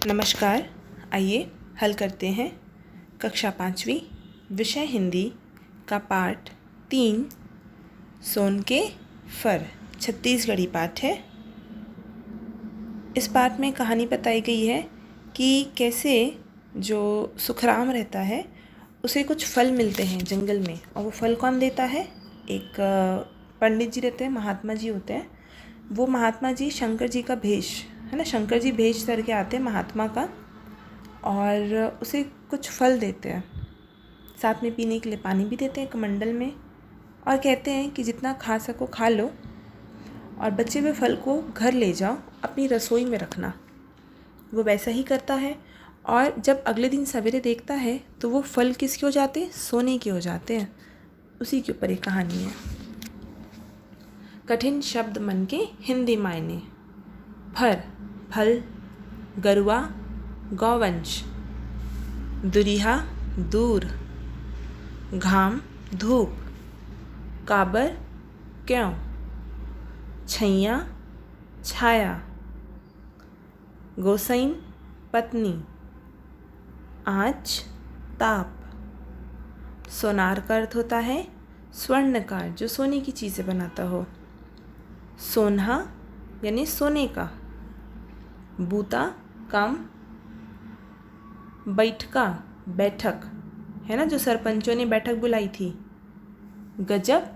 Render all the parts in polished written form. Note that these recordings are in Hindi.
नमस्कार। आइए हल करते हैं कक्षा 5वीं विषय हिंदी का पाठ 3 सोन के फर छत्तीसगढ़ी पाठ है। इस पाठ में कहानी बताई गई है कि कैसे जो सुखराम रहता है उसे कुछ फल मिलते हैं जंगल में, और वो फल कौन देता है? एक पंडित जी रहते हैं, महात्मा जी होते हैं। वो महात्मा जी शंकर जी का भेष है ना, शंकर जी भेष धर के आते हैं महात्मा का, और उसे कुछ फल देते हैं, साथ में पीने के लिए पानी भी देते हैं कमंडल में, और कहते हैं कि जितना खा सको खा लो और बचे हुए फल को घर ले जाओ, अपनी रसोई में रखना। वो वैसा ही करता है, और जब अगले दिन सवेरे देखता है तो वो फल किसके हो जाते हैं? सोने के हो जाते हैं। उसी के ऊपर एक कहानी है। कठिन शब्द मन के हिंदी मायने। फर फल, गरुआ गौवंश, दुरिहा दूर, घाम धूप, काबर क्यों, छैया छाया, गोसाइन पत्नी, आँच ताप। सोनार का अर्थ होता है स्वर्णकार, जो सोने की चीज़ें बनाता हो। सोन्हा यानी सोने का। बूता काम, बैठका बैठक है ना, जो सरपंचों ने बैठक बुलाई थी। गजब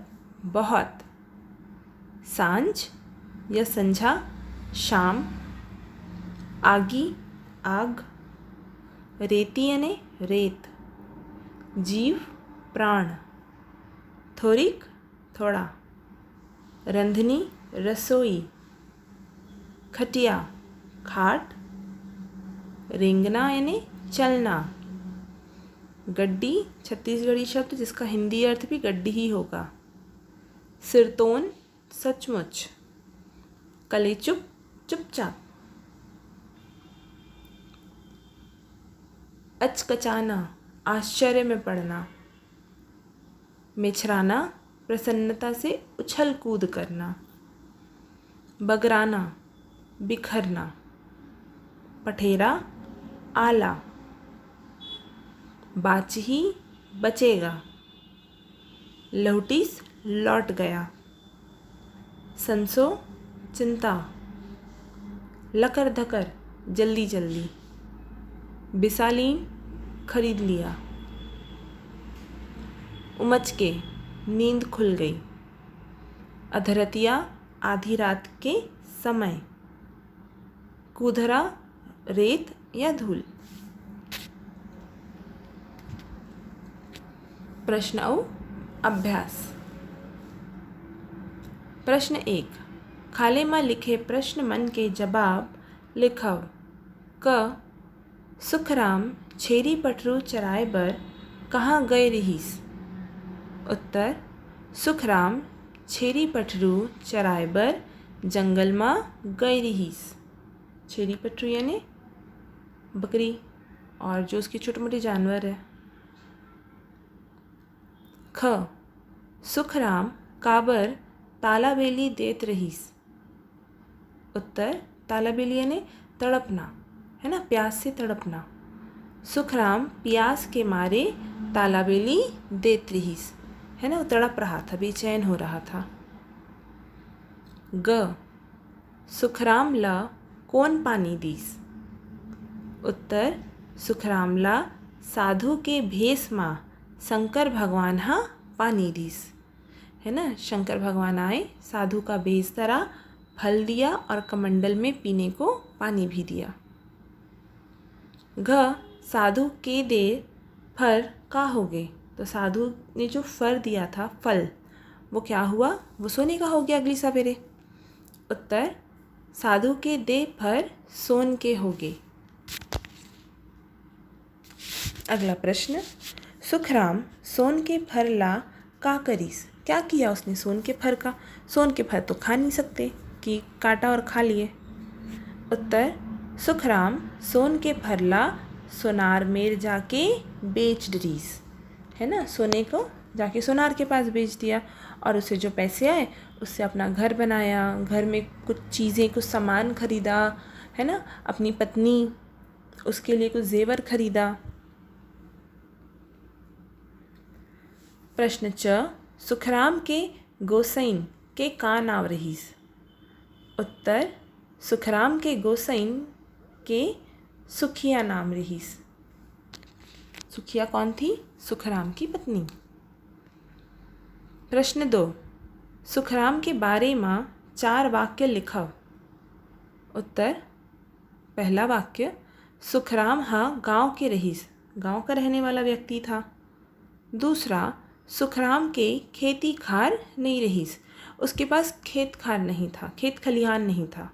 बहुत। सांझ या संझा शाम, आगी आग, रेती यानी रेत, जीव प्राण, थोरिक थोड़ा, रंधनी रसोई, खटिया खाट, रेंगना यानी चलना। गड्डी छत्तीसगढ़ी शब्द जिसका हिंदी अर्थ भी गड्डी ही होगा। सिरतोन सचमुच, कलेचुप चुपचाप, अचकचाना आश्चर्य में पड़ना, मिछराना प्रसन्नता से उछल कूद करना, बगराना बिखरना, पठेरा आला, बाचही बचेगा, लहुटीस लौट गया, संसो चिंता, लकर धकर जल्दी जल्दी, बिसालीन खरीद लिया, उमच के नींद खुल गई, अधरतिया आधी रात के समय, कूधरा रेत या धूल। प्रश्न और अभ्यास। प्रश्न 1, खाले में लिखे प्रश्न मन के जवाब लिखव। क सुखराम छेरी पटरू चराए बर कहाँ गए रहीस? उत्तर, सुखराम छेरी पटरू चराए बर जंगल में गए रहीस। छेरी पटरू यानी बकरी और जो उसके छोटे मोटे जानवर है। ख सुखराम काबर तालाबेली देत रहीस? उत्तर, तालाबेली यानी तड़पना है ना, प्यास से तड़पना। सुखराम प्यास के मारे तालाबेली देत रहीस है ना, वो तड़प रहा था, बेचैन हो रहा था। ग सुखराम ला कौन पानी दीस? उत्तर, सुखराम ला साधु के भेष में शंकर भगवान हा पानी दीस है ना। शंकर भगवान आए, साधु का भेष धरा, फल दिया और कमंडल में पीने को पानी भी दिया। घ साधु के दे फर का हो गए? तो साधु ने जो फर दिया था, फल, वो क्या हुआ? वो सोने का हो गया अगली सवेरे। उत्तर, साधु के दे फर सोन के हो गए। अगला प्रश्न, सुखराम सोन के फर ला का करीस? क्या किया उसने सोन के फर का? सोन के फर तो खा नहीं सकते कि काटा और खा लिए। उत्तर, सुखराम सोन के फर ला सोनार मेर जाके बेच डरीस है ना, सोने को जाके सोनार के पास बेच दिया, और उससे जो पैसे आए उससे अपना घर बनाया, घर में कुछ चीज़ें कुछ सामान खरीदा है ना, अपनी पत्नी उसके लिए कुछ जेवर खरीदा। प्रश्न च, सुखराम के गोसाइन के का नाम रहीस। उत्तर, सुखराम के गोसाइन के सुखिया नाम रहीस। सुखिया कौन थी? सुखराम की पत्नी। प्रश्न 2, सुखराम के बारे में 4 वाक्य लिखो। उत्तर, पहला वाक्य, सुखराम हा गांव के रहीस, गांव का रहने वाला व्यक्ति था। दूसरा, सुखराम के खेती खार नहीं रहीस, उसके पास खेत खार नहीं था, खेत खलिहान नहीं था।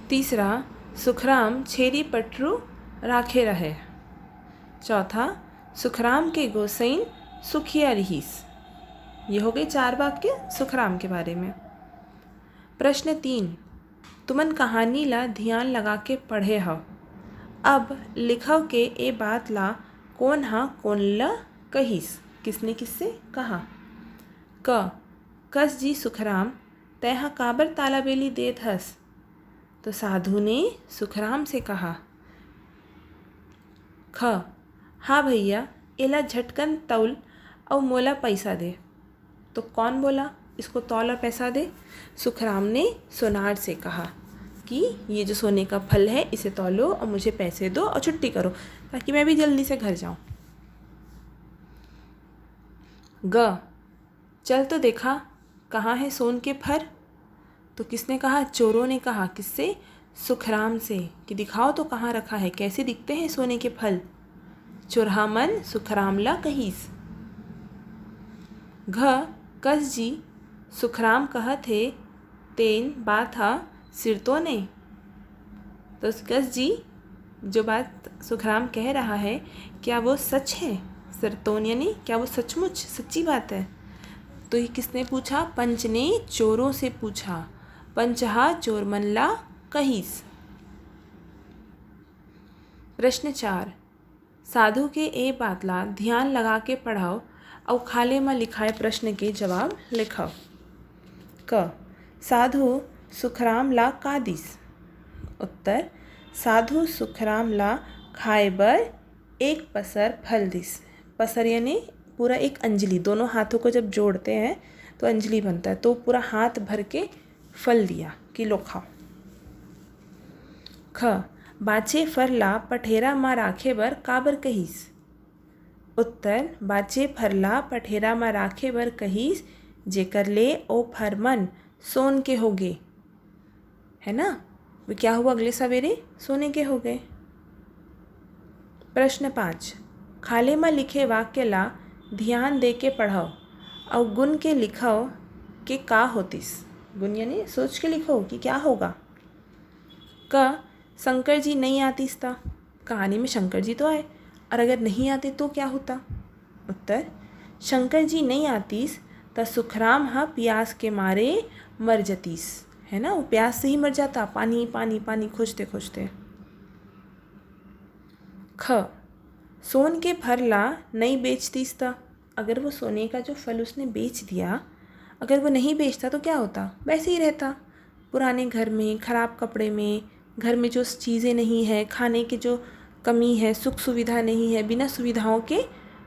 तीसरा, सुखराम छेरी पटरू राखे रहे। चौथा, सुखराम के गोसाइन सुखिया रहीस। ये हो गए 4 वाक्य सुखराम के बारे में। प्रश्न 3, तुमन कहानी ला ध्यान लगा के पढ़े हो। अब लिखो के ए बात ला कौन हा कौन ला कहिस। किसने किससे कहा। क, कस जी सुखराम तैहा काबर तालाबेली देत हस। तो साधु ने सुखराम से कहा। ख, हाँ भैया एला झटकन तौल और मोला पैसा दे। तो कौन बोला इसको तौल और पैसा दे? सुखराम ने सोनार से कहा कि ये जो सोने का फल है इसे तौलो और मुझे पैसे दो और छुट्टी करो ताकि मैं भी जल्दी से घर जाऊं। ग, चल तो देखा कहाँ है सोन के फर। तो किसने कहा? चोरों ने कहा। किससे? सुखराम से, कि दिखाओ तो कहाँ रखा है, कैसे दिखते हैं सोने के फल। चोरहा मन सुखराम ला कहीस। घ, कस जी सुखराम कहत है तेन बात हा सिरतो ने। तो कस जी जो बात सुखराम कह रहा है क्या वो सच है? सिरतोन यानी क्या वो सचमुच सच्ची बात है? तो ये किसने पूछा? पंच ने चोरों से पूछा। पंचहा चोर मन ला कहीस। प्रश्न 4, साधु के ए बात ला ध्यान लगा के पढ़ाओ और खाले में लिखाए प्रश्न के जवाब लिखाओ। क, साधु सुखराम ला का दिस। उत्तर, साधु सुखराम ला खाए बर एक पसर फल दिस। पसर यानी पूरा एक अंजलि, दोनों हाथों को जब जोड़ते हैं तो अंजलि बनता है, तो पूरा हाथ भर के फल दिया कि लो खाओ। ख, बाचे फर ला पठेरा में राखे बर काबर कहीस। उत्तर, बाचे फर ला पठेरा में राखे बर कहीस जेकर ले ओ फर मन सोन के हो गए। है ना, वो क्या हुआ? अगले सवेरे सोने के हो गए। प्रश्न 5, खाले में लिखे वाक्य ला ध्यान दे के पढ़ाओ और गुण के लिखाओ कि का होतिस। गुण यानी सोच के लिखो कि क्या होगा। क, शंकर जी नहीं आतीस था। कहानी में शंकर जी तो आए, और अगर नहीं आते तो क्या होता? उत्तर, शंकर जी नहीं आतीस तो सुखराम हा प्यास के मारे मर जतीस। है ना, वो प्यास से ही मर जाता, पानी पानी पानी खोजते खोजते। ख, सोन के फर ला नहीं बेचतीस था। अगर वो सोने का जो फल उसने बेच दिया, अगर वो नहीं बेचता तो क्या होता? वैसे ही रहता पुराने घर में, ख़राब कपड़े में, घर में जो चीज़ें नहीं है, खाने की जो कमी है, सुख सुविधा नहीं है, बिना सुविधाओं के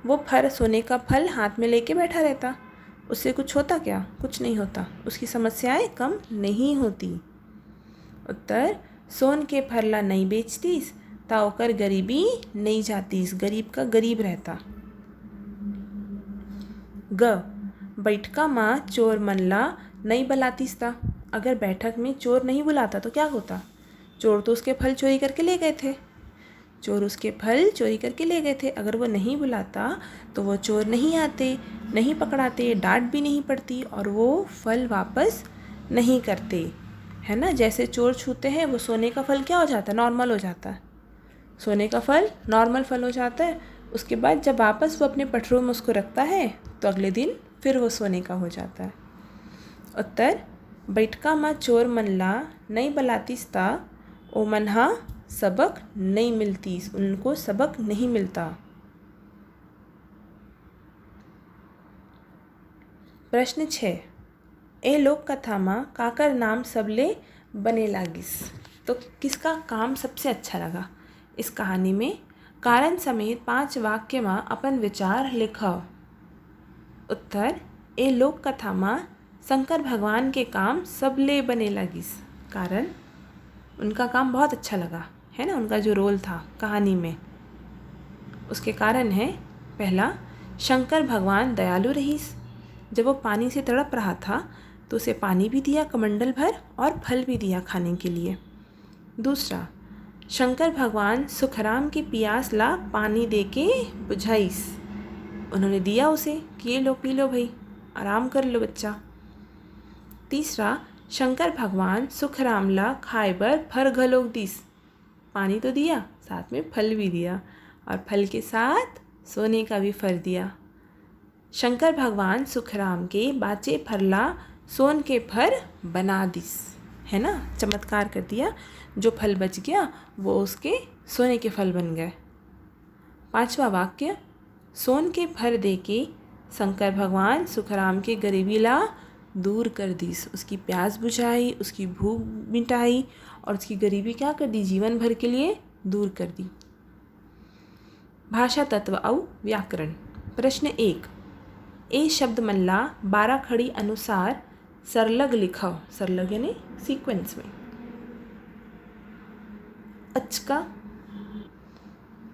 वो फर सोने का फल हाथ में लेके बैठा रहता। उससे कुछ होता क्या? कुछ नहीं होता, उसकी समस्याएं कम नहीं होती। उत्तर, सोन के फर ला नहीं बेचतीस ता ओकर गरीबी नहीं जातीस, गरीब का गरीब रहता। ग, बैठका माँ चोर मन ला नहीं बुलातीस था। अगर बैठक में चोर नहीं बुलाता तो क्या होता? चोर तो उसके फल चोरी करके ले गए थे, चोर उसके फल चोरी करके ले गए थे। अगर वो नहीं बुलाता तो वो चोर नहीं आते, नहीं पकड़ाते, डांट भी नहीं पड़ती और वो फल वापस नहीं करते। है ना, जैसे चोर छूते हैं वो सोने का फल क्या हो जाता है? नॉर्मल हो जाता है। सोने का फल नॉर्मल फल हो जाता है। उसके बाद जब वापस वो अपने पटरों में उसको रखता है तो अगले दिन फिर वो सोने का हो जाता है। उत्तर, बैठका माँ चोर मन ला नहीं बुलातीस ता ओ मन हा सबक नहीं मिलती, उनको सबक नहीं मिलता। प्रश्न 6, ए लोक कथा में काकर नाम सबले बने लागिस। तो किसका काम सबसे अच्छा लगा इस कहानी में? कारण समेत 5 वाक्य में अपन विचार लिखो। उत्तर: ए लोक कथा में शंकर भगवान के काम सबले बने लगिस। कारण उनका काम बहुत अच्छा लगा, है ना, उनका जो रोल था कहानी में, उसके कारण है। पहला, शंकर भगवान दयालु रहीस। जब वो पानी से तड़प रहा था तो उसे पानी भी दिया कमंडल भर और फल भी दिया खाने के लिए। दूसरा, शंकर भगवान सुखराम की प्यास ला पानी दे के बुझाइस। उन्होंने दिया उसे कि ये लो, पी लो भाई, आराम कर लो बच्चा। तीसरा, शंकर भगवान सुखराम ला खाए बर फर घलोक दिस। पानी तो दिया, साथ में फल भी दिया, और फल के साथ सोने का भी फर दिया। शंकर भगवान सुखराम के बाचे फरला सोन के फर बना दिस, है ना, चमत्कार कर दिया। जो फल बच गया वो उसके सोने के फल बन गए। 5वां वाक्य, सोन के फर दे के शंकर भगवान सुखराम के गरीबी ला दूर कर दीस। उसकी प्यास बुझाई, उसकी भूख मिटाई और उसकी गरीबी क्या कर दी, जीवन भर के लिए दूर कर दी। भाषा तत्व और व्याकरण। प्रश्न 1, ए शब्द मल्ला 12 खड़ी अनुसार सरलग लिखो। सरलग यानी सीक्वेंस में। अचका,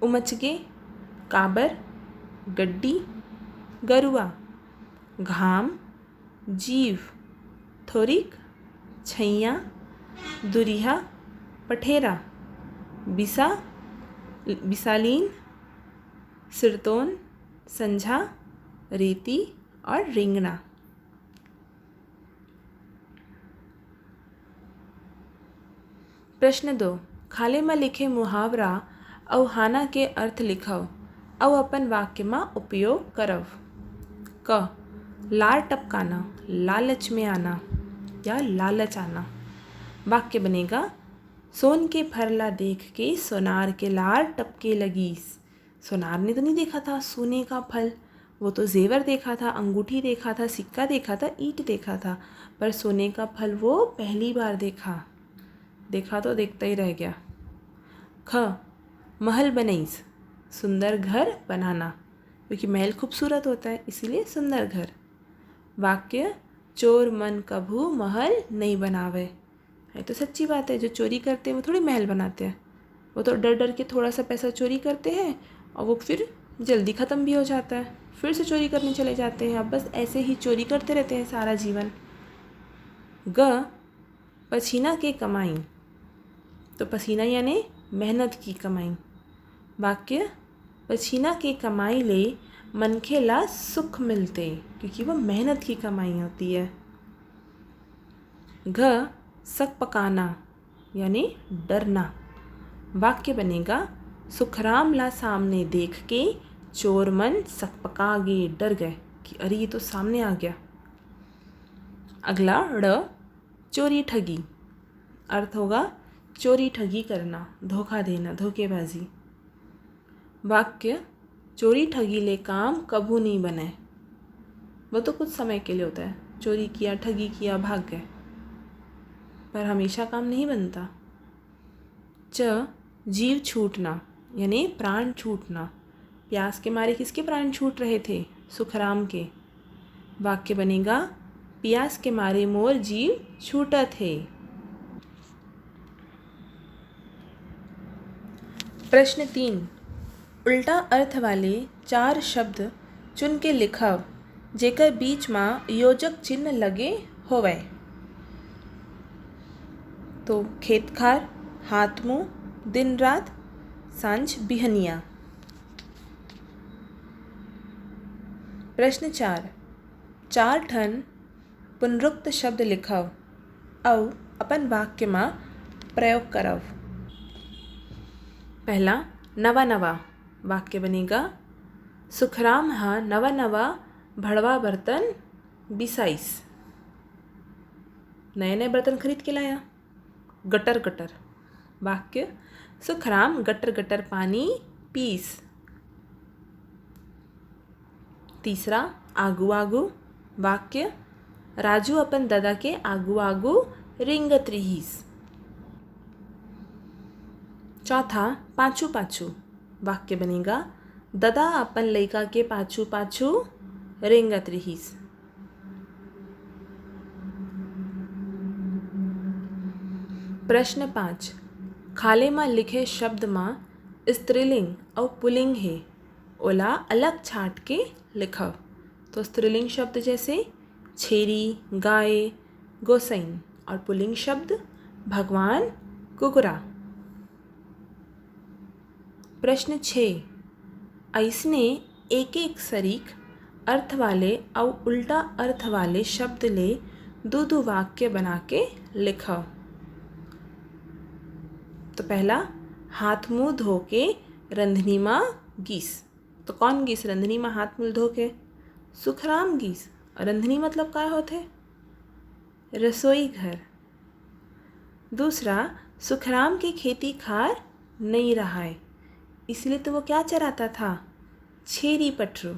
उमचगे, काबर, गड्डी, गरुआ, घाम, जीव, थोरिक, छैया, दुरिहा, पठेरा, बिसा, बिसालीन, सिरतोन, संझा, रेती और रिंगना। प्रश्न 2, खाले में लिखे मुहावरा और हाना के अर्थ लिखो और अपन वाक्य में उपयोग करव। क, लार टपकाना, लालच में आना या लालच आना। वाक्य बनेगा, सोन के फरला देख के सोनार के लार टपके लगीस। सोनार ने तो नहीं देखा था सोने का फल, वो तो जेवर देखा था, अंगूठी देखा था, सिक्का देखा था, ईंट देखा था, पर सोने का फल वो पहली बार देखा। देखा तो देखता ही रह गया। ख, महल बनईस, सुंदर घर बनाना, क्योंकि महल खूबसूरत होता है इसीलिए सुंदर घर। वाक्य, चोर मन कभू महल नहीं बनावे। ये तो सच्ची बात है, जो चोरी करते हैं वो थोड़ी महल बनाते हैं, वो तो डर डर के थोड़ा सा पैसा चोरी करते हैं और वो फिर जल्दी ख़त्म भी हो जाता है, फिर से चोरी करने चले जाते हैं। अब बस ऐसे ही चोरी करते रहते हैं सारा जीवन। ग, पसीना के कमाई, तो पसीना यानी मेहनत की कमाई। वाक्य, पसीना के कमाई ले मनखे ला सुख मिलते, क्योंकि वो मेहनत की कमाई होती है। घ, सक पकाना यानी डरना। वाक्य बनेगा, सुखराम ला सामने देख के चोर मन सकपका गए, डर गए कि अरे ये तो सामने आ गया। अगला ड़, चोरी ठगी। अर्थ होगा चोरी ठगी करना, धोखा देना, धोखेबाजी। वाक्य, चोरी ठगी ले काम कभू नहीं बने। वो तो कुछ समय के लिए होता है, चोरी किया, ठगी किया, भाग गए, पर हमेशा काम नहीं बनता। च, जीव छूटना यानी प्राण छूटना। प्यास के मारे किसके प्राण छूट रहे थे? सुखराम के। वाक्य बनेगा, प्यास के मारे मोर जीव छूटा थे। प्रश्न 3, उल्टा अर्थ वाले 4 शब्द चुन के लिखव जेकर बीच में योजक चिन्ह लगे होवे। तो खेत खार, हाथ मुँह, दिन रात, सांझ बिहनिया। प्रश्न 4, 4 ठन पुनरुक्त शब्द लिखव और अपन वाक्य में प्रयोग करव। पहला, नवा नवा। वाक्य बनेगा, सुखराम हा नवा नवा भड़वा बर्तन बिसाइस। नए नए बर्तन खरीद के लाया। Gutter gutter. वाक्य, सुखराम गटर गटर पानी पीस। तीसरा, आगू आगू। वाक्य, राजू अपन दादा के आगू आगू रिंगत रहीस। चौथा पाछू पाछू। वाक्य बनेगा ददा अपन लइका के पाछू पाछू रेंगत रहीस। प्रश्न 5 खाले में लिखे शब्द में स्त्रीलिंग और पुल्लिंग है ओला अलग छाट के लिखव। तो स्त्रीलिंग शब्द जैसे छेरी, गाय, गोसैन और पुल्लिंग शब्द भगवान, कुकुरा। प्रश्न 6 ऐसने एक एक सरीक अर्थ वाले और उल्टा अर्थ वाले शब्द ले दो दो वाक्य बना के लिखो। तो पहला हाथ मुँह धो के रंधनी माँ गीस। तो कौन गीस रंधनी माँ हाथ मुँह धो के? सुखराम गीस। रंधनी मतलब क्या होते? रसोई घर। दूसरा सुखराम की खेती खार नहीं रहा है, इसलिए तो वो क्या चराता था? छेरी पटरू।